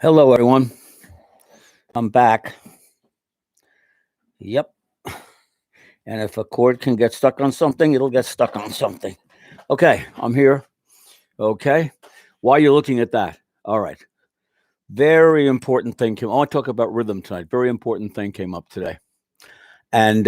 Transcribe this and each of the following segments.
Hello, everyone. I'm back. Yep. And if a chord can get stuck on something, it'll get stuck on something. Okay, I'm here. Okay. Why are you looking at that? All right. Very important thing came. I want to talk about rhythm tonight. Very important thing came up today. And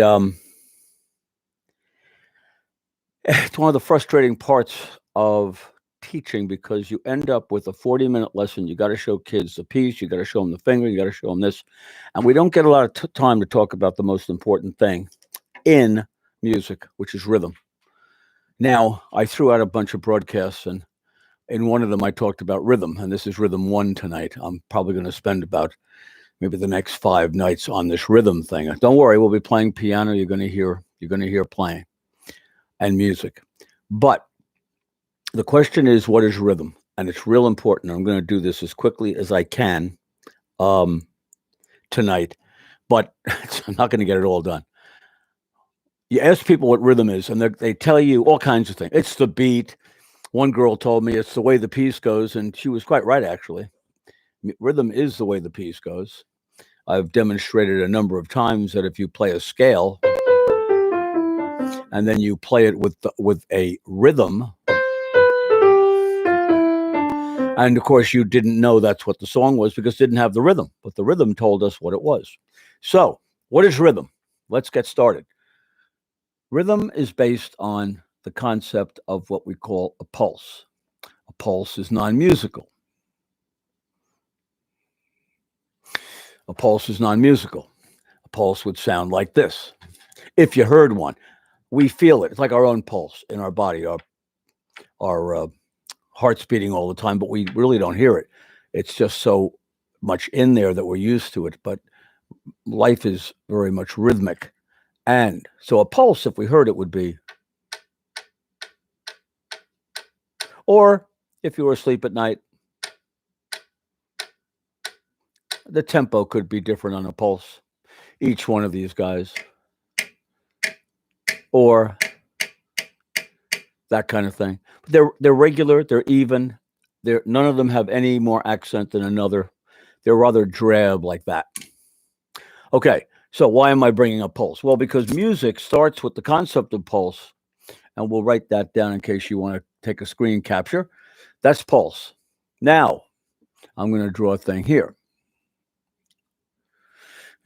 it's one of the frustrating parts of teaching because you end up with a 40-minute lesson. You got to show kids the piece, you got to show them the finger, you got to show them this. And we don't get a lot of time to talk about the most important thing in music, which is rhythm. Now, I threw out a bunch of broadcasts, and in one of them, I talked about rhythm, and this is rhythm 1 tonight. I'm probably going to spend about maybe the next 5 nights on this rhythm thing. Don't worry, we'll be playing piano. You're going to hear playing and music. But the question is, what is rhythm? And it's real important. I'm going to do this as quickly as I can tonight, but I'm not going to get it all done. You ask people what rhythm is, and they tell you all kinds of things. It's the beat. One girl told me it's the way the piece goes, and she was quite right, actually. Rhythm is the way the piece goes. I've demonstrated a number of times that if you play a scale and then you play it with a rhythm, and of course you didn't know that's what the song was because it didn't have the rhythm, but the rhythm told us what it was. So, what is rhythm? Let's get started. Rhythm is based on the concept of what we call a pulse. A pulse is non-musical. A pulse is non-musical. A pulse would sound like this. If you heard one, we feel it. It's like our own pulse in our body. Our heart's beating all the time, but we really don't hear it. It's just so much in there that we're used to it. But life is very much rhythmic. And so a pulse, if we heard it, would be, or if you were asleep at night, the tempo could be different on a pulse. Each one of these guys, or that kind of thing. They're regular, they're even. None of them have any more accent than another. They're rather drab like that. Okay, so why am I bringing up pulse? Well, because music starts with the concept of pulse, and we'll write that down in case you want to take a screen capture. That's pulse. Now, I'm going to draw a thing here.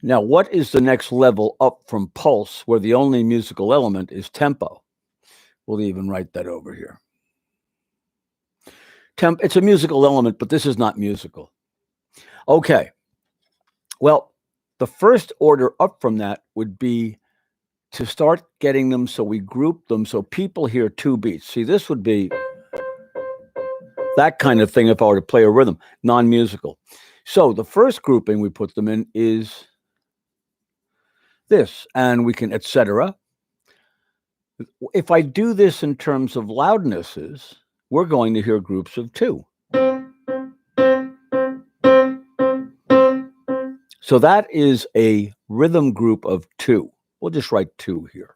Now, what is the next level up from pulse where the only musical element is tempo? We'll even write that over here. It's a musical element, but this is not musical. Okay. Well, the first order up from that would be to start getting them so we group them so people hear 2 beats. See, this would be that kind of thing if I were to play a rhythm, non-musical. So the first grouping we put them in is this, and we can, etc. If I do this in terms of loudnesses, we're going to hear groups of 2. So that is a rhythm group of 2. We'll just write 2 here.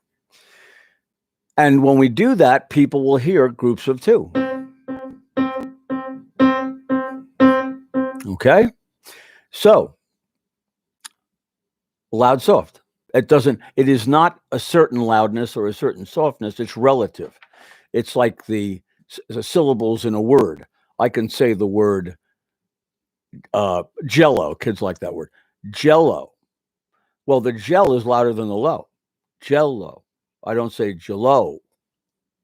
And when we do that, people will hear groups of 2. Okay? So, loud, soft. It is not a certain loudness or a certain softness. It's relative. It's like the syllables in a word. I can say the word jello. Kids like that word. Jello. Well, the gel is louder than the low. Jello. I don't say jello.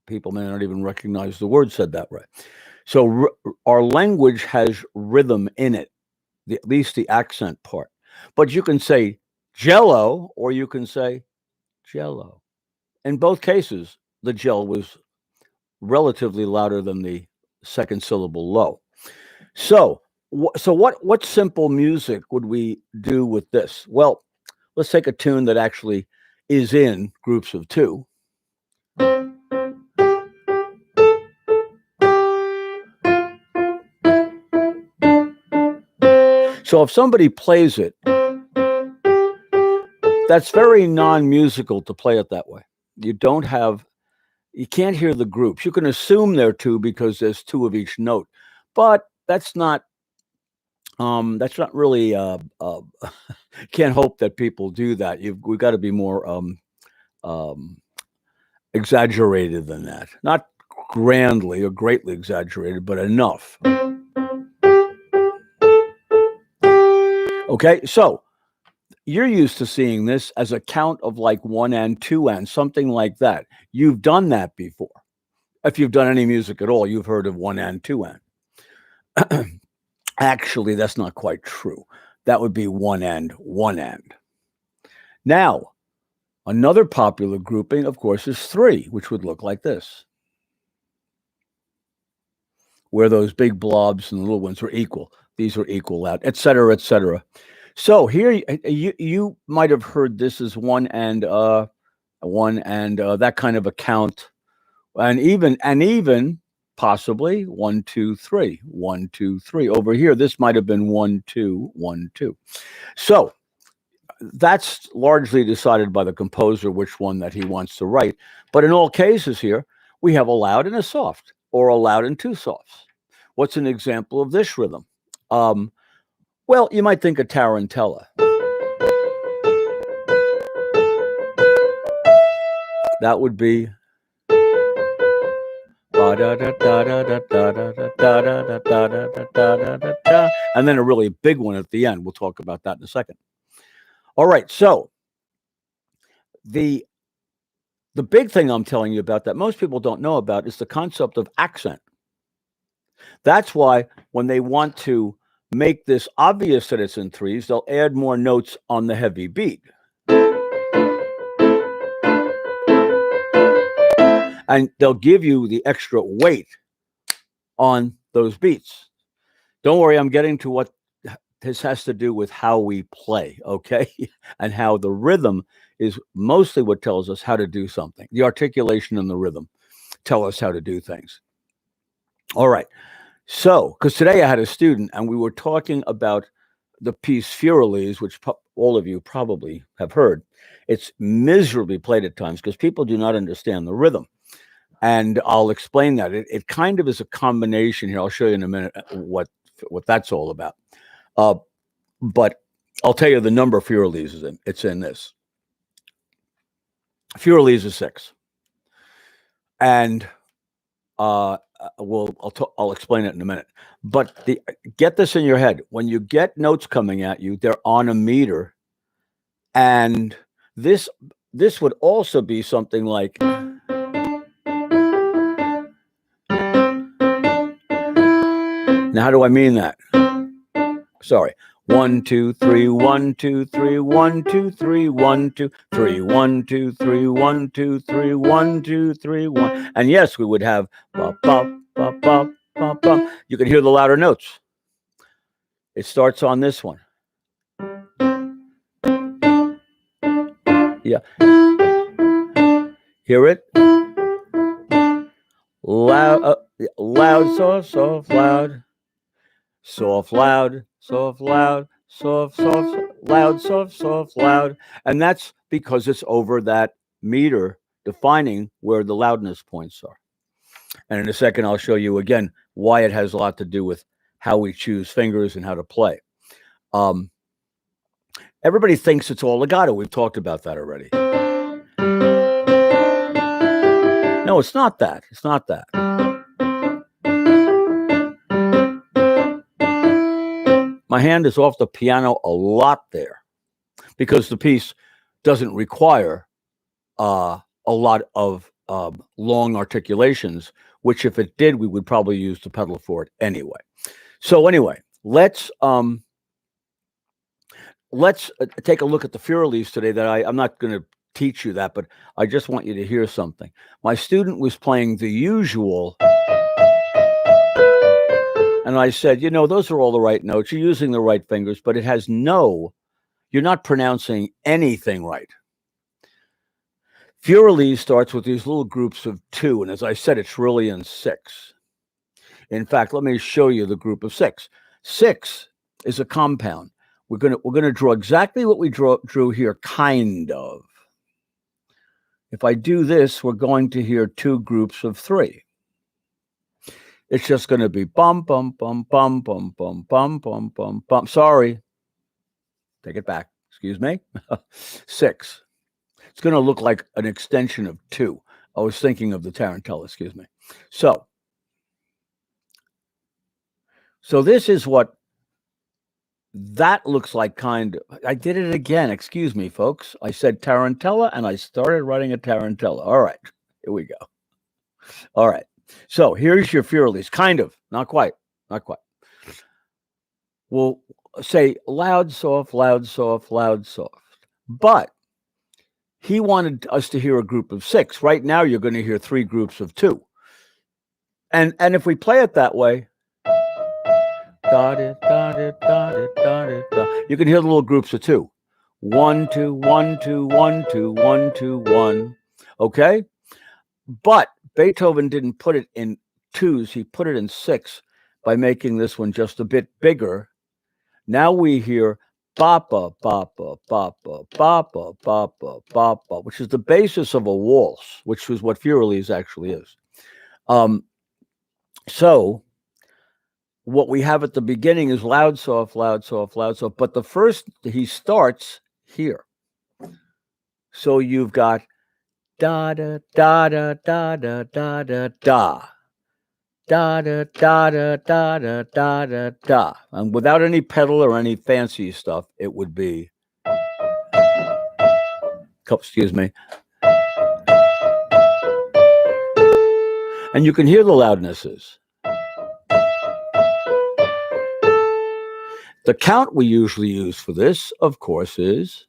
People may not even recognize the word said that way. So our language has rhythm in it, at least the accent part. But you can say jello or you can say jello. In both cases, the gel was relatively louder than the second syllable low. So what simple music would we do with this? Well, let's take a tune that actually is in groups of 2. So if somebody plays it, that's very non-musical to play it that way. You can't hear the groups. You can assume there are 2 because there's 2 of each note, but that's not That's not really, can't hope that people do that. We've got to be more um, exaggerated than that. Not grandly or greatly exaggerated, but enough. Okay, so you're used to seeing this as a count of like 1 and 2 and something like that. You've done that before. If you've done any music at all, you've heard of 1 and 2 and. Actually, that's not quite true. That would be 1 and 1 and. Now, another popular grouping, of course, is 3, which would look like this, where those big blobs and the little ones are equal. These are equal out, et cetera, et cetera. So here, you might have heard this as 1 and 1 and that kind of a count, and even possibly 1, 2, 3, 1, 2, 3. Over here, this might have been 1, 2, 1, 2. So that's largely decided by the composer which one that he wants to write. But in all cases here, we have a loud and a soft, or a loud and 2 softs. What's an example of this rhythm? Well, you might think of tarantella. That would be, and then a really big one at the end. We'll talk about that in a second. All right, so the big thing I'm telling you about that most people don't know about is the concept of accent. That's why when they want to make this obvious that it's in 3s, they'll add more notes on the heavy beat. And they'll give you the extra weight on those beats. Don't worry, I'm getting to what this has to do with how we play, okay? And how the rhythm is mostly what tells us how to do something. The articulation and the rhythm tell us how to do things. All right. So, because today I had a student and we were talking about the piece Furelese, which all of you probably have heard. It's miserably played at times because people do not understand the rhythm. And I'll explain that. It kind of is a combination here. I'll show you in a minute what that's all about. But I'll tell you the number Furelese is in. It's in this. Furelese is 6. And I'll explain it in a minute. But get this in your head. When you get notes coming at you, they're on a meter. And this would also be something like. Now, how do I mean that? Sorry. 1, 2, 3, 1, 2, 3, 1, 2, 3, 1, 2, 3, 1, 2, 3, 1, 2, 3, 1, 2, 3, 1. And yes, we would have bop, bop, bop, bop, bop, bop. You can hear the louder notes. It starts on this one. Yeah. Hear it? Loud, loud, soft, soft, loud. Soft, loud, soft, loud, soft, soft, loud, soft, soft, loud. And that's because it's over that meter defining where the loudness points are. And in a second, I'll show you again why it has a lot to do with how we choose fingers and how to play. Everybody thinks it's all legato. We've talked about that already. No, it's not that. It's not that. My hand is off the piano a lot there because the piece doesn't require a lot of long articulations, which if it did, we would probably use the pedal for it anyway. So anyway, let's take a look at the Furelese today. That I'm not going to teach you that, but I just want you to hear something. My student was playing the usual. And I said, those are all the right notes. You're using the right fingers, but it has you're not pronouncing anything right. Furelese starts with these little groups of 2. And as I said, it's really in 6. In fact, let me show you the group of 6. 6 is a compound. We're going to draw exactly what we drew here, kind of. If I do this, we're going to hear 2 groups of 3. It's just going to be bum, bum, bum, bum, bum, bum, bum, bum, bum, bum. Sorry. Take it back. Excuse me. 6. It's going to look like an extension of 2. I was thinking of the tarantella, excuse me. So this is what that looks like, kind of. I did it again. Excuse me, folks. I said tarantella, and I started writing a tarantella. All right. Here we go. All right. So here's your Furlies. Kind of. Not quite. Not quite. We'll say loud, soft, loud, soft, loud, soft. But he wanted us to hear a group of 6. Right now, you're going to hear 3 groups of 2. And if we play it that way, you can hear the little groups of 2. 1, 2, 1, 2, 1, 2, 1, 2, 1. Okay? But Beethoven didn't put it in 2s. He put it in 6 by making this one just a bit bigger. Now we hear bapa, bapa, bapa, bapa, bapa, bapa, which is the basis of a waltz, which is what Furlies actually is. So what we have at the beginning is loud, soft, loud, soft, loud, soft. But the first, he starts here. So you've got da da da da da da da da da. Da da da da da da da da da. And without any pedal or any fancy stuff, it would be, excuse me. And you can hear the loudnesses. The count we usually use for this, of course, is,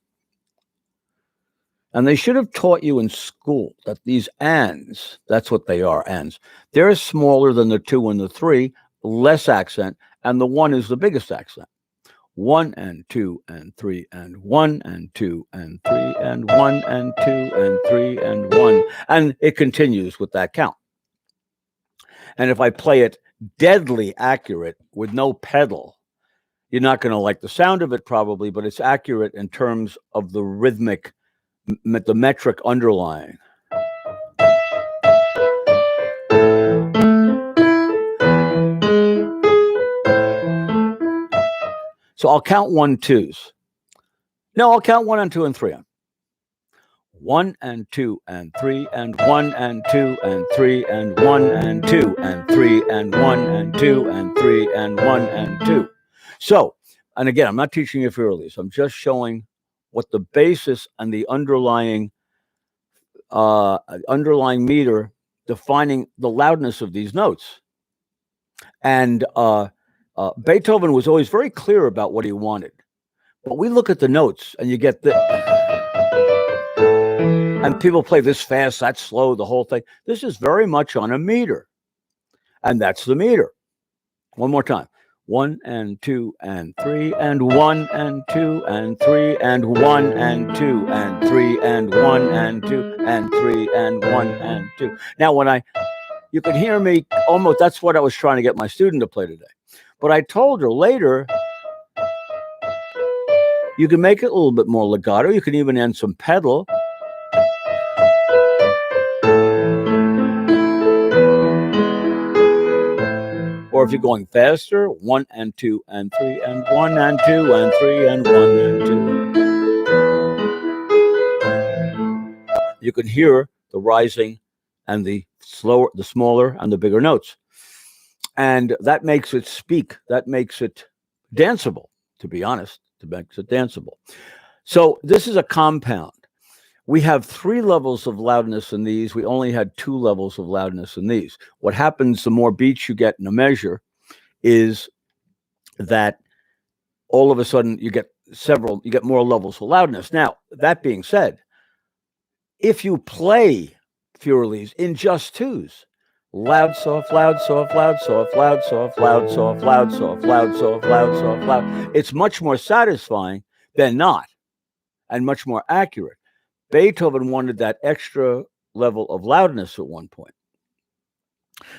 and they should have taught you in school that these ands, that's what they are, ands. They're smaller than the 2 and the 3, less accent, and the 1 is the biggest accent. 1 and 2 and 3 and 1 and 2 and 3 and 1 and 2 and 3 and 1. And it continues with that count. And if I play it deadly accurate with no pedal, you're not going to like the sound of it probably, but it's accurate in terms of the rhythmic, the metric underlying. So I'll count 1, 2s. No, I'll count 1 and 2 and 3 on. 1 and 2 and 3 and 1 and 2 and 3 and 1 and 2 and 3 and 1 and 2 and 3 and 1 and 2. So, and again, I'm not teaching you Furlies. I'm just showing what the basis and the underlying meter defining the loudness of these notes. And Beethoven was always very clear about what he wanted. But we look at the notes and you get the, and people play this fast, that's slow, the whole thing. This is very much on a meter. And that's the meter. One more time. 1 and 2 and 3 and 1 and 2 and 3 and 1 and 2 and 3 and 1 and 2 and 3 and 1 and 2. Now, when you can hear me almost, that's what I was trying to get my student to play today. But I told her later, you can make it a little bit more legato. You can even add some pedal. Or if you're going faster, 1 and 2 and 3 and 1 and 2 and 3 and 1 and 2. You can hear the rising and the slower, the smaller and the bigger notes. And that makes it speak. That makes it danceable, to be honest. It makes it danceable. So this is a compound. We have 3 levels of loudness in these. We only had 2 levels of loudness in these. What happens, the more beats you get in a measure, is that all of a sudden you get more levels of loudness. Now, that being said, if you play Furlies in just 2s, loud, soft, loud, soft, loud, soft, loud, soft, loud, soft, loud, soft, loud, soft, loud, soft, loud, it's much more satisfying than not, and much more accurate. Beethoven wanted that extra level of loudness at one point.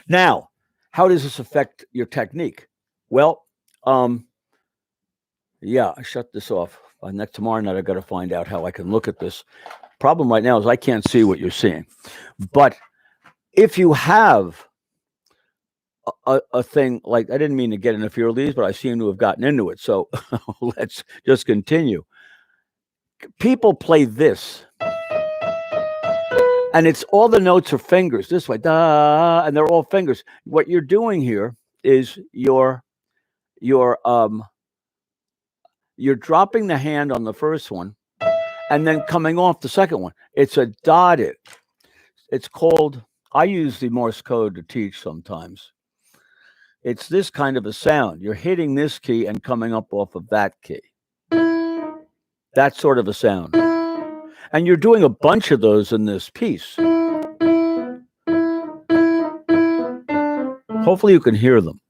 Now, how does this affect your technique? Well, yeah, I shut this off. Tomorrow night, I got to find out how I can look at this. Problem right now is I can't see what you're seeing. But if you have a thing like, I didn't mean to get into fear of these, but I seem to have gotten into it. So let's just continue. People play this, and it's all the notes are fingers this way, da, and they're all fingers. What you're doing here is you're dropping the hand on the first one and then coming off the second one. It's a dotted. It's called, I use the Morse code to teach sometimes. It's this kind of a sound. You're hitting this key and coming up off of that key. That sort of a sound. And you're doing a bunch of those in this piece. Hopefully you can hear them.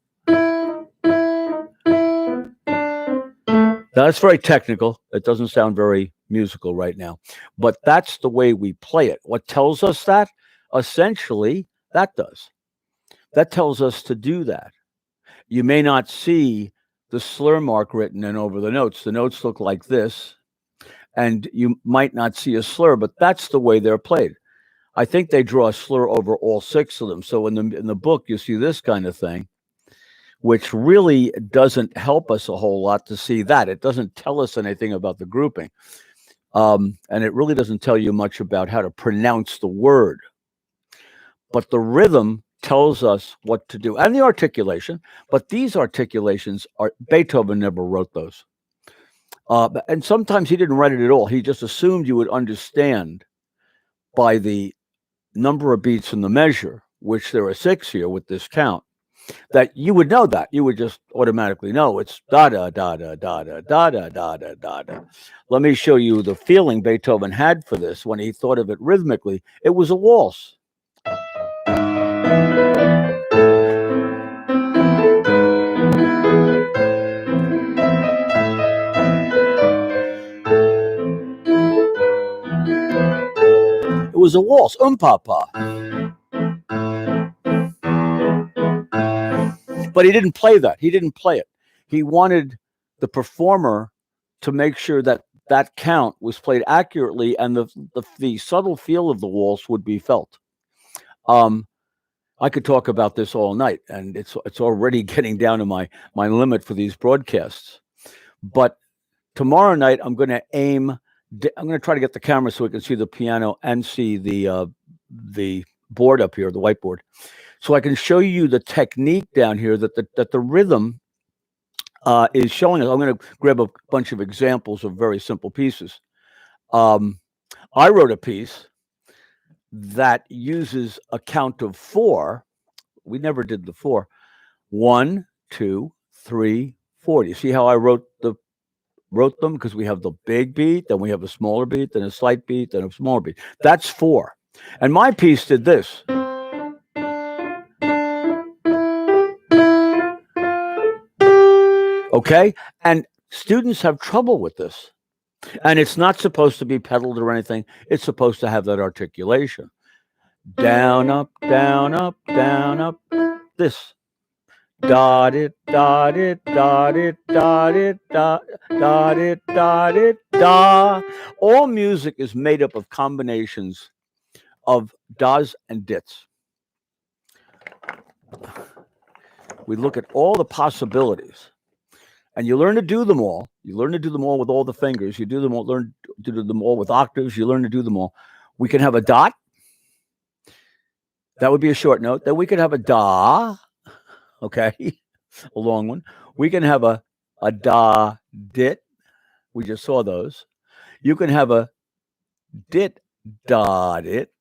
Now, that's very technical. It doesn't sound very musical right now. But that's the way we play it. What tells us that? Essentially, that does. That tells us to do that. You may not see the slur mark written in over the notes. The notes look like this, and you might not see a slur, but that's the way they're played. I think they draw a slur over all 6 of them. So in the book, you see this kind of thing, which really doesn't help us a whole lot to see that. It doesn't tell us anything about the grouping. And it really doesn't tell you much about how to pronounce the word. But the rhythm tells us what to do, and the articulation. But these articulations are, Beethoven never wrote those. And sometimes he didn't write it at all. He just assumed you would understand by the number of beats in the measure, which there are 6 here with this count, that you would know that. You would just automatically know it's da da da da da da da da da da da da. Let me show you the feeling Beethoven had for this when he thought of it rhythmically. It was a waltz. It was a waltz, papa. But he didn't play that. He didn't play it. He wanted the performer to make sure that that count was played accurately, and the subtle feel of the waltz would be felt. I could talk about this all night, and it's already getting down to my limit for these broadcasts. But tomorrow night, I'm going to aim. I'm going to try to get the camera so we can see the piano and see the board up here, the whiteboard, so I can show you the technique down here that the rhythm is showing us. I'm going to grab a bunch of examples of very simple pieces. I wrote a piece that uses a count of 4. We never did the 4. 1, 2, 3, 4. You see how I wrote them? Because we have the big beat, then we have a smaller beat, then a slight beat, then a smaller beat. That's 4. And my piece did this. Okay? And students have trouble with this. And it's not supposed to be pedaled or anything. It's supposed to have that articulation. Down, up, down, up, down, up. This. Dot it, dot it, dot it, dot it, dot it, dot it, da. All music is made up of combinations of das and dits. We look at all the possibilities. And you learn to do them all. You learn to do them all with all the fingers. You do them all, learn to do them all with octaves. You learn to do them all. We can have a dot. That would be a short note. Then we could have a da. Okay, a long one. We can have a da dit. We just saw those. You can have a dit da dit.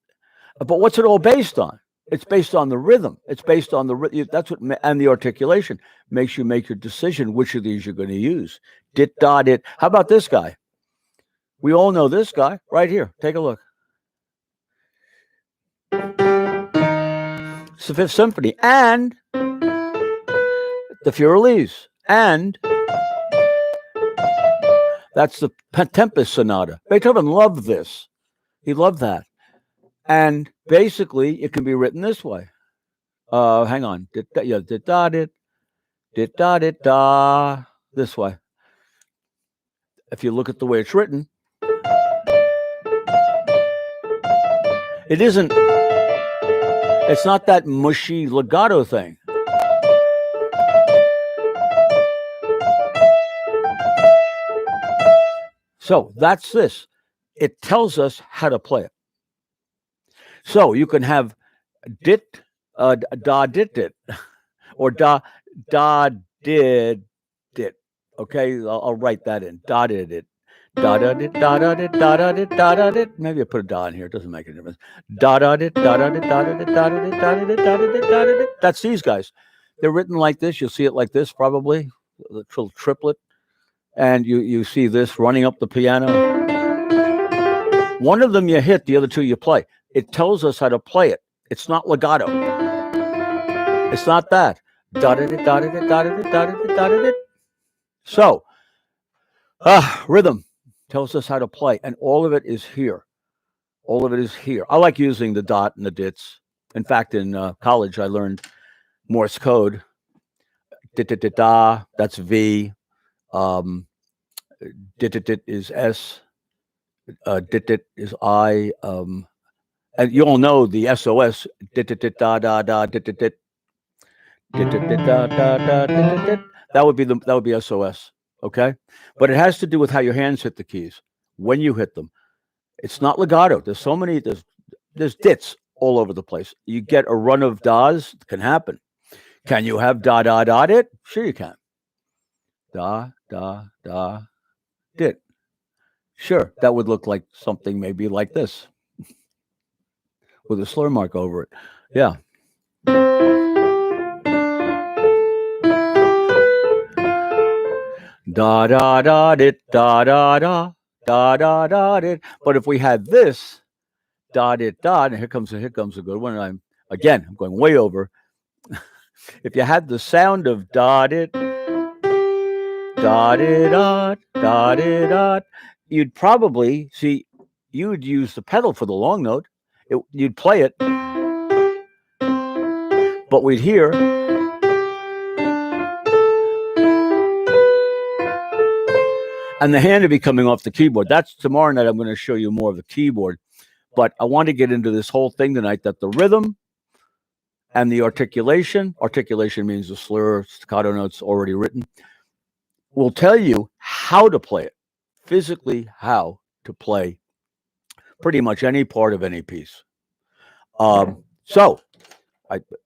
But what's it all based on? It's based on the rhythm. It's based on that's what, and the articulation makes you make your decision which of these you're going to use. Dit, da, dit. How about this guy? We all know this guy right here. Take a look. It's the Fifth Symphony and the Furelese, and that's the Tempest Sonata. Beethoven loved this. He loved that. And basically, it can be written this way. Hang on. Dit da dit da. This way. If you look at the way it's written, it isn't. It's not that mushy legato thing. So that's this. It tells us how to play it. So you can have dit, da dit dit, or da did dit. Okay, I'll write that in. Da did it. Da da dit da da dit da da dit da da dit. Maybe I put a da in here. It doesn't make a difference. Da da dit da da dit da da dit da da dit da da dit da da dit da da dit. That's these guys. They're written like this. You'll see it like this probably. The little triplet, and you see this running up the piano. One of them you hit, the other two you play. It tells us how to play it. It's not legato. It's not that. So, rhythm tells us how to play, and all of it is here. All of it is here. I like using the dot and the dits. In fact, in college, I learned Morse code. Da, that's V. Dit is S. Dit is I. And you all know the SOS. Da da da dit. That would be SOS. Okay, but it has to do with how your hands hit the keys when you hit them. It's not legato. There's so many. There's dits all over the place. You get a run of das. It can happen. Can you have da da da dit? Sure, you can. Da da da dit. Sure, that would look like something maybe like this with a slur mark over it. Yeah. Da da da dit da da da da da da dit. But if we had this da dit da, and here comes a good one. I'm going way over. If you had the sound of da dit da dit da dit da, you'd probably see. You would use the pedal for the long note. You'd play it, but we'd hear. And the hand would be coming off the keyboard. That's tomorrow night. I'm going to show you more of the keyboard. But I want to get into this whole thing tonight, that the rhythm and the articulation means the slur, staccato notes already written, will tell you how to play it, physically how to play pretty much any part of any piece. So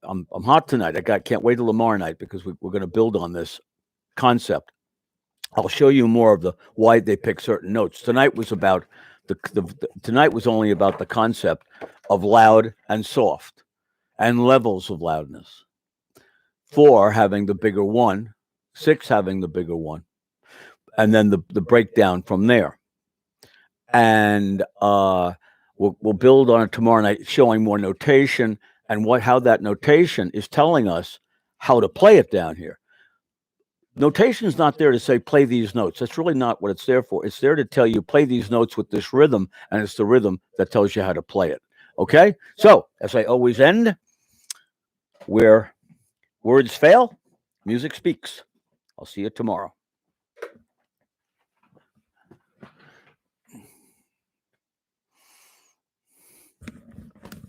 I'm hot tonight. Can't wait till tomorrow night, because we're going to build on this concept. I'll show you more of the why they pick certain notes. Tonight was about tonight was only about the concept of loud and soft and levels of loudness. 4 having the bigger one, 6 having the bigger one, and then the breakdown from there. And we'll build on it tomorrow night, showing more notation and how that notation is telling us how to play it down here. Notation is not there to say play these notes. That's really not what it's there for. It's there to tell you play these notes with this rhythm, and it's the rhythm that tells you how to play it. Okay? So, as I always end, where words fail, music speaks. I'll see you tomorrow.